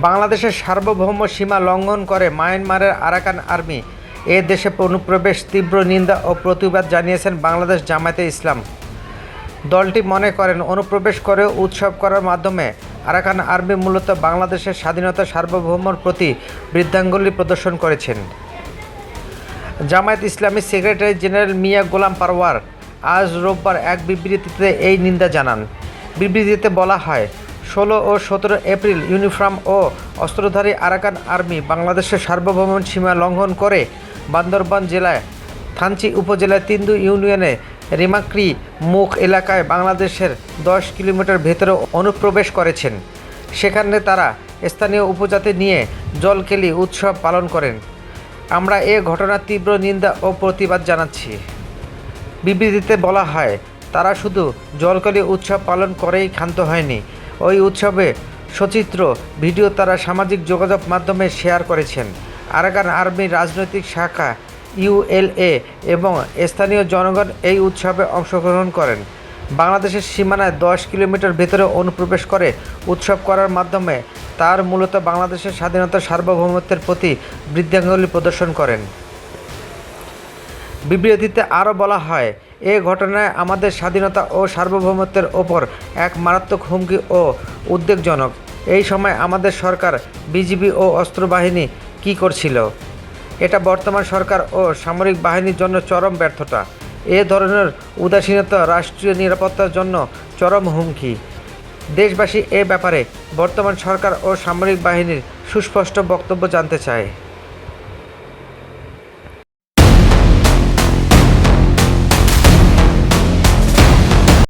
বাংলাদেশের সার্বভৌম সীমা লঙ্ঘন করে মায়ানমারের আরাকান আর্মি এ দেশে অনুপ্রবেশ তীব্র নিন্দা ও প্রতিবাদ জানিয়েছেন বাংলাদেশ জামায়াতে ইসলাম। দলটি মনে করেন অনুপ্রবেশ করে উৎসব করার মাধ্যমে আরাকান আর্মি মূলত বাংলাদেশের স্বাধীনতা সার্বভৌমর প্রতি বৃদ্ধাঙ্গুলি প্রদর্শন করেছেন। জামায়াত ইসলামীর সেক্রেটারি জেনারেল মিয়া গোলাম পারওয়ার আজ রোববার এক বিবৃতিতে এই নিন্দা জানান। বিবৃতিতে বলা হয়, 16 ও 17 এপ্রিল ইউনিফর্ম ও অস্ত্রধারী আরাকান আর্মি বাংলাদেশের সার্বভৌম সীমা লঙ্ঘন করে বান্দরবান জেলায় থানচি উপজেলার তিন্দু ইউনিয়নে রিমাক্রি মুখ এলাকায় বাংলাদেশের 10 কিলোমিটার ভেতরে অনুপ্রবেশ করেছেন। সেখানে তারা স্থানীয় উপজাতি নিয়ে জলকেলি উৎসব পালন করেন। আমরা এ ঘটনার তীব্র নিন্দা ও প্রতিবাদ জানাচ্ছি। বিবৃতিতে বলা হয়, তারা শুধু জলকেলি উৎসব পালন করেই ক্ষান্ত হয়নি। ওই উৎসবে সচিত্র ভিডিও তারা সামাজিক যোগাযোগ মাধ্যমে শেয়ার করেছেন। আরাকান আর্মির রাজনৈতিক শাখা ইউএলএ এবং স্থানীয় জনগণ এই উৎসবে অংশগ্রহণ করেন। বাংলাদেশের সীমানায় 10 কিলোমিটার ভেতরে অনুপ্রবেশ করে উৎসব করার মাধ্যমে তার মূলত বাংলাদেশের স্বাধীনতার সার্বভৌমত্বের প্রতি বৃদ্ধাঙ্গুলি প্রদর্শন করেন। বিবৃতিতে আরও বলা হয়, এ ঘটনায় আমাদের স্বাধীনতা ও সার্বভৌমত্বের ওপর এক মারাত্মক হুমকি ও উদ্বেগজনক। এই সময় আমাদের সরকার, বিজিবি ও অস্ত্রবাহিনী কী করছিল? এটা বর্তমান সরকার ও সামরিক বাহিনীর জন্য চরম ব্যর্থতা। এ ধরনের উদাসীনতা রাষ্ট্রীয় নিরাপত্তার জন্য চরম হুমকি। দেশবাসী এ ব্যাপারে বর্তমান সরকার ও সামরিক বাহিনীর সুস্পষ্ট বক্তব্য জানতে চায়।